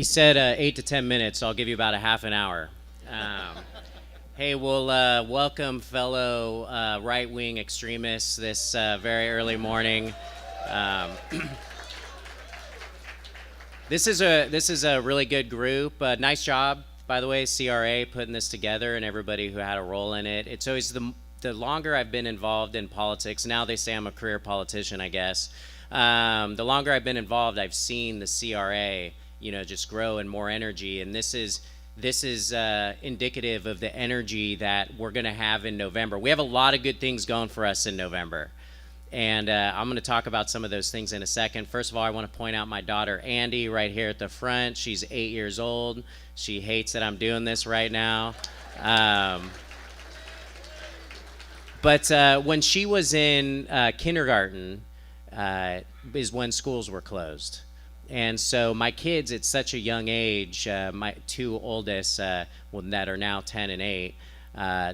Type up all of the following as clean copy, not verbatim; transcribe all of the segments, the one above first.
He said 8 to 10 minutes, so I'll give you about a half an hour. Hey, well, welcome, fellow right-wing extremists, this very early morning. Um, this is a really good group. Nice job, by the way, CRA, putting this together, and everybody who had a role in it. It's always the longer I've been involved in politics. Now they say I'm a career politician, I guess. The longer I've been involved, I've seen the CRA, just grow and more energy, and this is indicative of the energy that we're going to have in November. We have a lot of good things going for us in November, and I'm going to talk about some of those things in a second. First of all, I want to point out my daughter Andy right here at the front. She's 8 years old. She hates that I'm doing this right now. But when she was in kindergarten is when schools were closed. And so my kids at such a young age, my two oldest, that are now 10 and 8,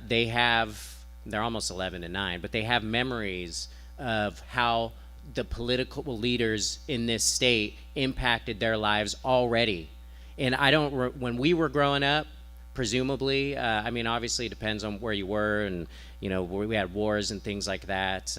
they're almost 11 and 9, but they have memories of how the political leaders in this state impacted their lives already. And when we were growing up, presumably, obviously it depends on where you were, and we had wars and things like that,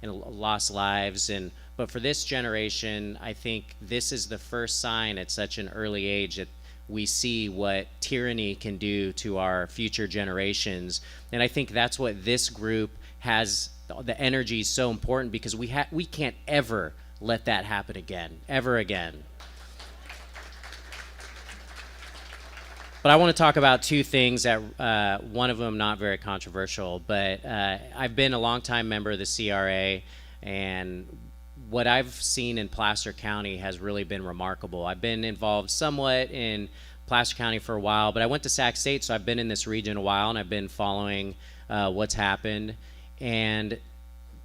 and lost lives. But for this generation, I think this is the first sign at such an early age that we see what tyranny can do to our future generations. And I think that's what this group has. The energy is so important because we can't ever let that happen again, ever again. But I want to talk about two things that one of them not very controversial, but I've been a longtime member of the CRA, and what I've seen in Placer County has really been remarkable. I've been involved somewhat in Placer County for a while, but I went to Sac State, so I've been in this region a while, and I've been following what's happened. And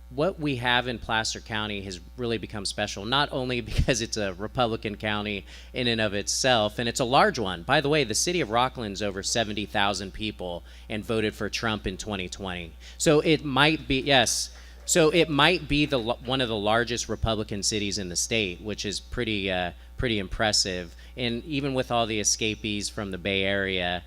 what we have in Placer County has really become special, not only because it's a Republican county in and of itself, and it's a large one. By the way, the city of Rocklin's over 70,000 people and voted for Trump in 2020. So it might be, yes, so it might be one of the largest Republican cities in the state, which is pretty impressive. And even with all the escapees from the Bay Area,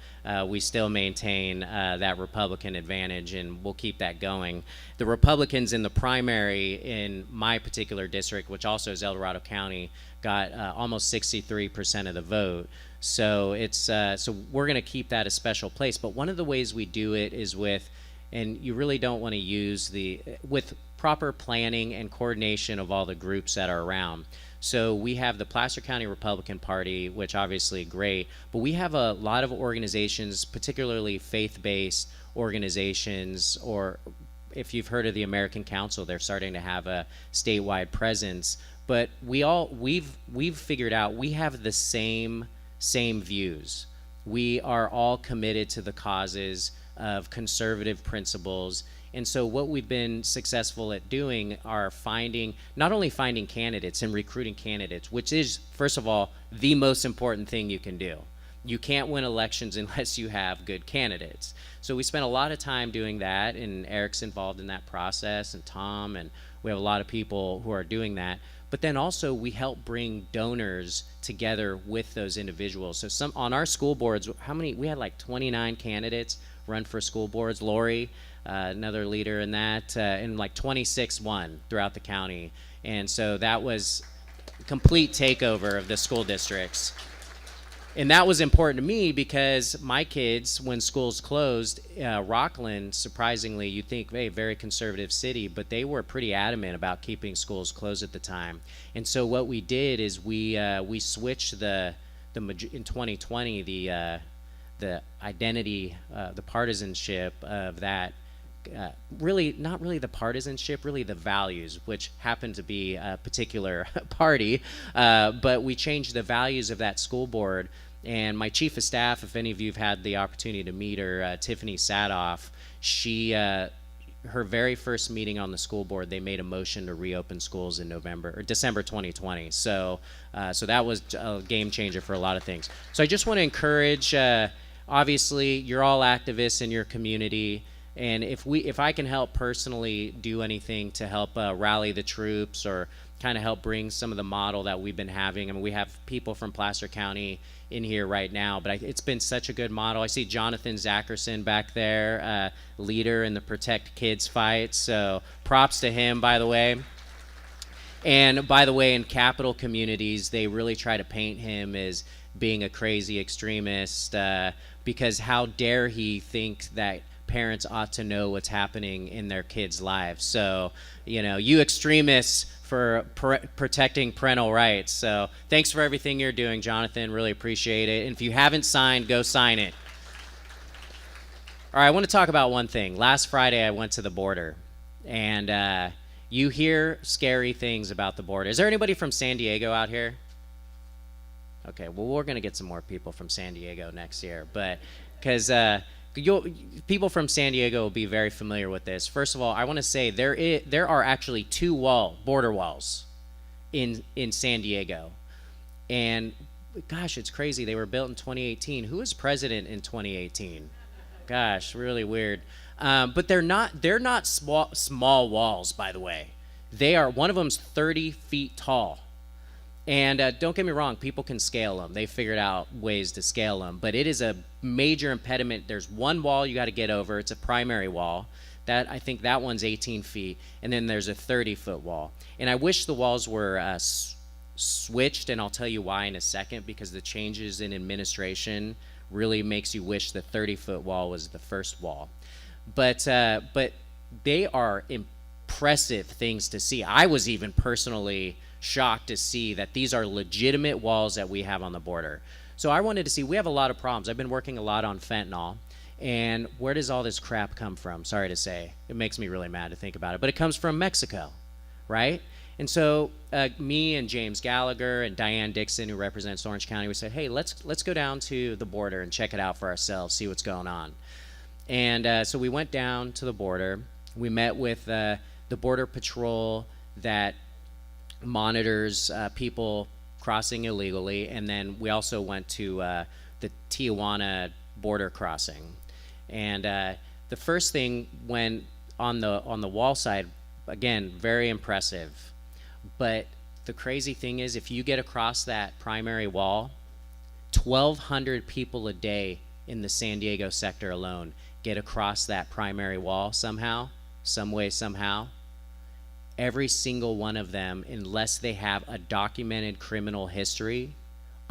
we still maintain that Republican advantage, and we'll keep that going. The Republicans in the primary in my particular district, which also is El Dorado County, got almost 63% of the vote. So so we're going to keep that a special place. But one of the ways we do it is and you really don't want to use with proper planning and coordination of all the groups that are around. So we have the Placer County Republican Party, which obviously great, but we have a lot of organizations, particularly faith-based organizations, or if you've heard of the American Council, they're starting to have a statewide presence. But we've figured out we have the same views. We are all committed to the causes of conservative principles. And so what we've been successful at doing are not only finding candidates and recruiting candidates, which is, first of all, the most important thing you can do. You can't win elections unless you have good candidates. So we spent a lot of time doing that, and Eric's involved in that process, and Tom, and we have a lot of people who are doing that. But then also we help bring donors together with those individuals. So on our school boards, we had like 29 candidates run for school boards. Lori, another leader in that, and like 26 won throughout the county. And so that was a complete takeover of the school districts. And that was important to me because my kids, when schools closed, Rocklin, surprisingly, you'd think, hey, very conservative city, but they were pretty adamant about keeping schools closed at the time. And so what we did is we switched in 2020 the identity, the partisanship of that. Really, not really the partisanship, really the values, which happened to be a particular party, but we changed the values of that school board. And my chief of staff, if any of you have had the opportunity to meet her, Tiffany Sadoff, her very first meeting on the school board, they made a motion to reopen schools in December 2020. So that was a game changer for a lot of things. So I just want to encourage, obviously, you're all activists in your community, And if I can help personally do anything to help rally the troops or kind of help bring some of the model that we've been having. I mean, we have people from Placer County in here right now, but it's been such a good model. I see Jonathan Zackerson back there, leader in the Protect Kids fight. So props to him, by the way. And by the way, in capital communities, they really try to paint him as being a crazy extremist because how dare he think that parents ought to know what's happening in their kids' lives. So, you extremists for protecting parental rights. So thanks for everything you're doing, Jonathan. Really appreciate it. And if you haven't signed, go sign it. All right, I want to talk about one thing. Last Friday, I went to the border, and you hear scary things about the border. Is there anybody from San Diego out here? Okay, well, we're going to get some more people from San Diego next year, but because people from San Diego will be very familiar with this. First of all, I want to say there are actually two border walls in San Diego, and gosh, it's crazy. They were built in 2018. Who was president in 2018? Gosh, really weird. But they're not small walls, by the way. One of them's 30 feet tall. And don't get me wrong, people can scale them. They figured out ways to scale them, but it is a major impediment. There's one wall you got to get over. It's a primary wall. I think that one's 18 feet, and then there's a 30-foot wall. And I wish the walls were switched, and I'll tell you why in a second, because the changes in administration really makes you wish the 30-foot wall was the first wall. But they are impressive things to see. I was even personally shocked to see that these are legitimate walls that we have on the border. So I wanted to see, we have a lot of problems. I've been working a lot on fentanyl, and where does all this crap come from? Sorry to say, it makes me really mad to think about it, but it comes from Mexico, right? And so me and James Gallagher and Diane Dixon, who represents Orange County, we said, hey, let's go down to the border and check it out for ourselves, see what's going on. And so we went down to the border. We met with the Border Patrol that monitors people crossing illegally, and then we also went to the Tijuana border crossing. And the first thing, when on the wall side, again, very impressive. But the crazy thing is, if you get across that primary wall, 1,200 people a day in the San Diego sector alone get across that primary wall somehow, some way, somehow. Every single one of them, unless they have a documented criminal history,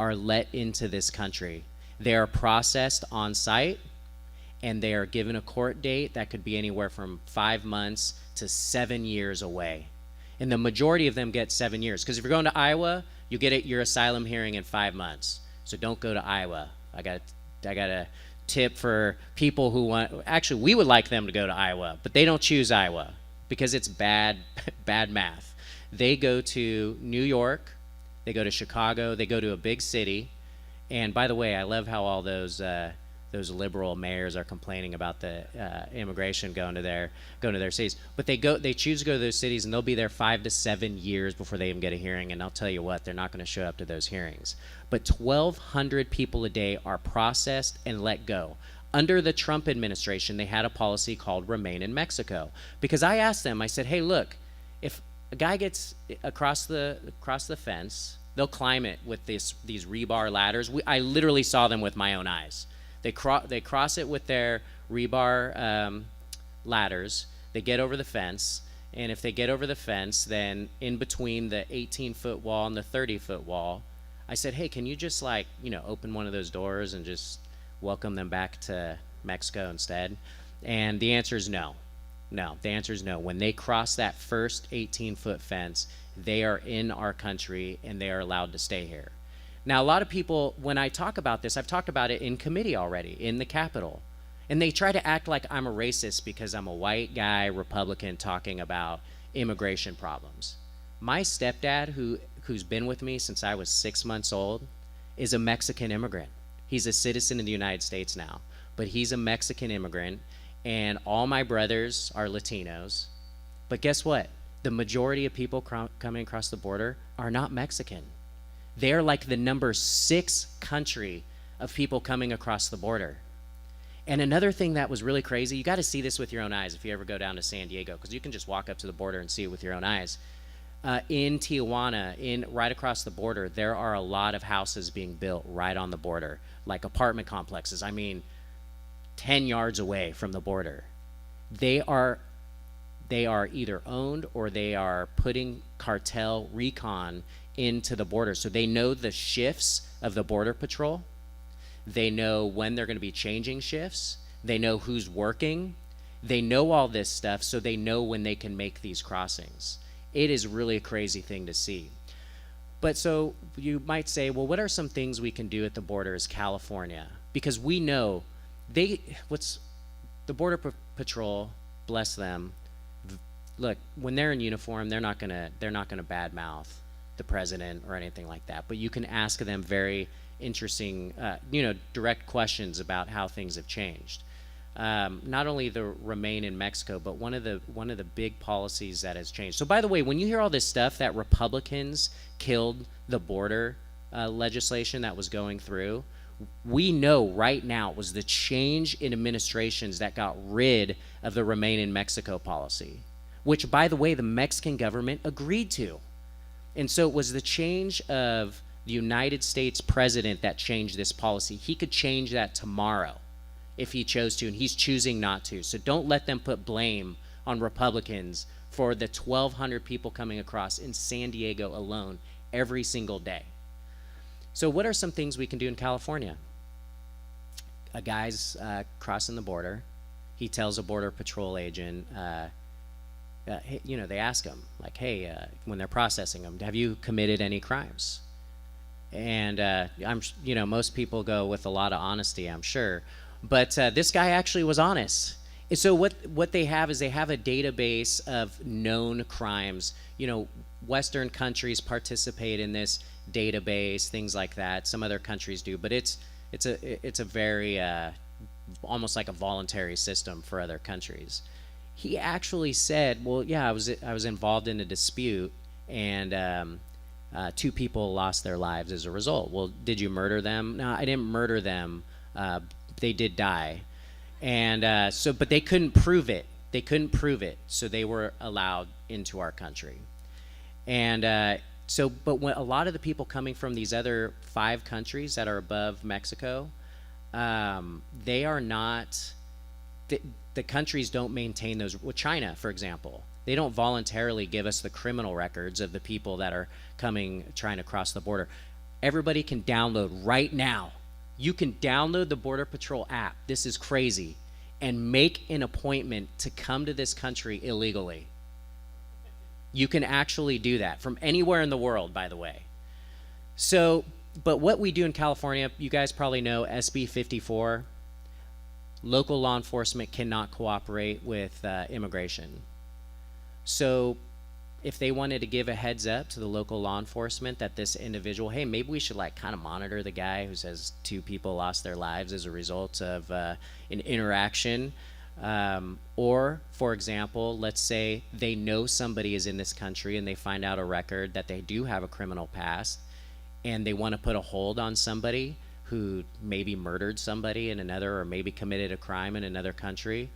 are let into this country. They are processed on site, and they are given a court date that could be anywhere from 5 months to 7 years away. And the majority of them get 7 years. Because if you're going to Iowa, you get your asylum hearing in 5 months. So don't go to Iowa. I got a tip for people who want, actually, we would like them to go to Iowa, but they don't choose Iowa, because it's bad math. They go to New York, they go to Chicago, they go to a big city. And by the way, I love how all those liberal mayors are complaining about the immigration going to their cities. But they choose to go to those cities, and they'll be there 5 to 7 years before they even get a hearing. And I'll tell you what, they're not going to show up to those hearings. But 1,200 people a day are processed and let go. Under the Trump administration, they had a policy called Remain in Mexico. Because I asked them, I said, hey, look, if a guy gets across the fence, they'll climb it with these rebar ladders. I literally saw them with my own eyes. They cross it with their rebar ladders. They get over the fence. And if they get over the fence, then in between the 18-foot wall and the 30-foot wall, I said, hey, can you just open one of those doors and just welcome them back to Mexico instead? And the answer is no. No, the answer is no. When they cross that first 18-foot fence, they are in our country and they are allowed to stay here. Now, a lot of people, when I talk about this, I've talked about it in committee already, in the Capitol. And they try to act like I'm a racist because I'm a white guy, Republican, talking about immigration problems. My stepdad, who's been with me since I was 6 months old, is a Mexican immigrant. He's a citizen of the United States now, but he's a Mexican immigrant, and all my brothers are Latinos. But guess what? The majority of people coming across the border are not Mexican. They're like the number 6 country of people coming across the border. And another thing that was really crazy, you got to see this with your own eyes if you ever go down to San Diego, because you can just walk up to the border and see it with your own eyes. In Tijuana, right across the border, there are a lot of houses being built right on the border, like apartment complexes. I mean, 10 yards away from the border. They are either owned or they are putting cartel recon into the border. So they know the shifts of the Border Patrol. They know when they're going to be changing shifts. They know who's working. They know all this stuff, so they know when they can make these crossings. It is really a crazy thing to see. But so you might say, well, what are some things we can do at the border as California? Because we know the Border Patrol, bless them. Look, when they're in uniform, they're not gonna badmouth the president or anything like that. But you can ask them very interesting, direct questions about how things have changed. Not only the remain in Mexico, but one of the big policies that has changed. So, by the way, when you hear all this stuff that Republicans killed the border legislation that was going through, we know right now it was the change in administrations that got rid of the remain in Mexico policy, which, by the way, the Mexican government agreed to. And so it was the change of the United States president that changed this policy. He could change that tomorrow if he chose to, and he's choosing not to. So don't let them put blame on Republicans for the 1,200 people coming across in San Diego alone every single day. So what are some things we can do in California? A guy's crossing the border. He tells a Border Patrol agent, they ask him, like, hey, when they're processing him, have you committed any crimes? And most people go with a lot of honesty, I'm sure. But this guy actually was honest. And so what they have is they have a database of known crimes. Western countries participate in this database, things like that. Some other countries do, but it's a very almost like a voluntary system for other countries. He actually said, well, yeah, I was involved in a dispute, and 2 people lost their lives as a result. Well, did you murder them? No, I didn't murder them. They did die. And but they couldn't prove it. So they were allowed into our country. And but when a lot of the people coming from these other 5 countries that are above Mexico, they are not, the countries don't maintain those. Well, China, for example, they don't voluntarily give us the criminal records of the people that are trying to cross the border. Everybody can download right now. You can download the Border Patrol app. This is crazy. And make an appointment to come to this country illegally. You can actually do that from anywhere in the world, by the way. So, but what we do in California, you guys probably know SB 54. Local law enforcement cannot cooperate with immigration. So if they wanted to give a heads up to the local law enforcement that this individual, hey, maybe we should kind of monitor the guy who says 2 people lost their lives as a result of an interaction. Or, for example, let's say they know somebody is in this country and they find out a record that they do have a criminal past, and they want to put a hold on somebody who maybe murdered somebody in another, or maybe committed a crime in another country.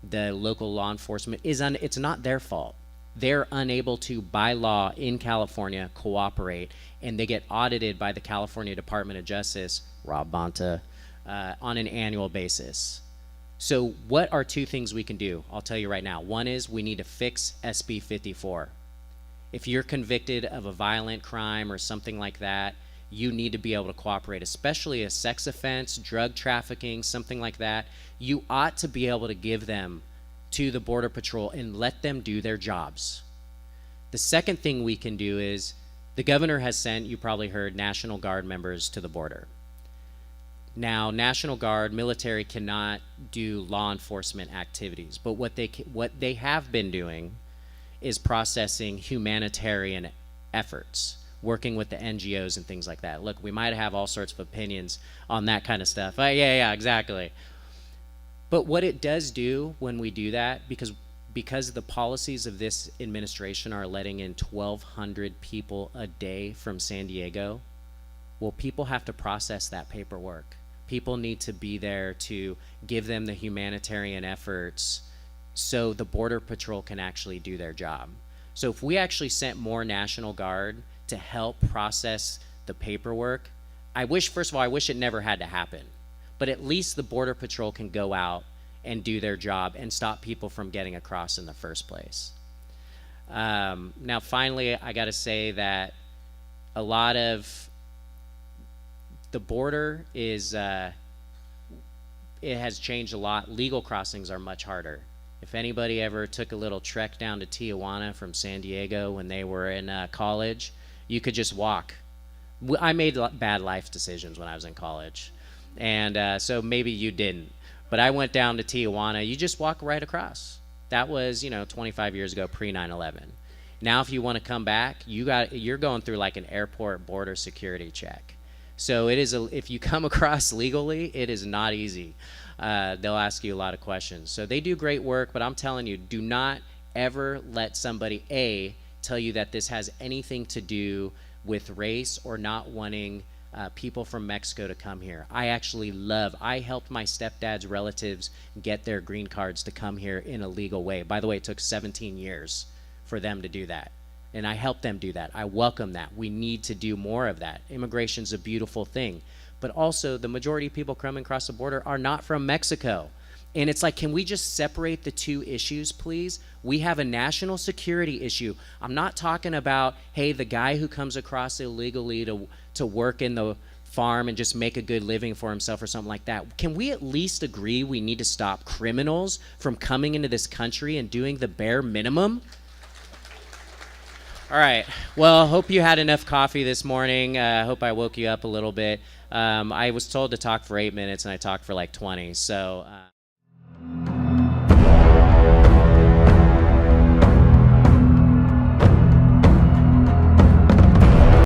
The local law enforcement it's not their fault. They're unable to, by law in California, cooperate, and they get audited by the California Department of Justice, Rob Bonta, on an annual basis. So what are 2 things we can do? I'll tell you right now. One is we need to fix SB 54. If you're convicted of a violent crime or something like that, you need to be able to cooperate, especially a sex offense, drug trafficking, something like that. You ought to be able to give them to the Border Patrol and let them do their jobs. The second thing we can do is the governor has sent, you probably heard, National Guard members to the border. Now, National Guard, military cannot do law enforcement activities, but what they have been doing is processing humanitarian efforts, working with the NGOs and things like that. Look, we might have all sorts of opinions on that kind of stuff. Yeah, exactly. But what it does do when we do that, because the policies of this administration are letting in 1,200 people a day from San Diego, well, people have to process that paperwork. People need to be there to give them the humanitarian efforts so the Border Patrol can actually do their job. So if we actually sent more National Guard to help process the paperwork, first of all, I wish it never had to happen. But at least the Border Patrol can go out and do their job and stop people from getting across in the first place. Now, finally, I got to say that a lot of the border is, it has changed a lot. Legal crossings are much harder. If anybody ever took a little trek down to Tijuana from San Diego when they were in college, you could just walk. I made bad life decisions when I was in college, and so maybe you didn't. But I went down to Tijuana. You just walk right across. That was, 25 years ago, pre 9/11. Now, if you want to come back, you're going through like an airport border security check. So it is if you come across legally, it is not easy. They'll ask you a lot of questions. So they do great work, but I'm telling you, do not ever let somebody tell you that this has anything to do with race or not wanting people from Mexico to come here. I helped my stepdad's relatives get their green cards to come here in a legal way. By the way, it took 17 years for them to do that. And I helped them do that. I welcome that. We need to do more of that. Immigration's a beautiful thing. But also, the majority of people coming across the border are not from Mexico. And it's like, can we just separate the two issues, please? We have a national security issue. I'm not talking about, hey, the guy who comes across illegally to work in the farm and just make a good living for himself or something like that. Can we at least agree we need to stop criminals from coming into this country and doing the bare minimum? All right. Well, hope you had enough coffee this morning. Hope I woke you up a little bit. I was told to talk for 8 minutes, and I talked for like 20. So.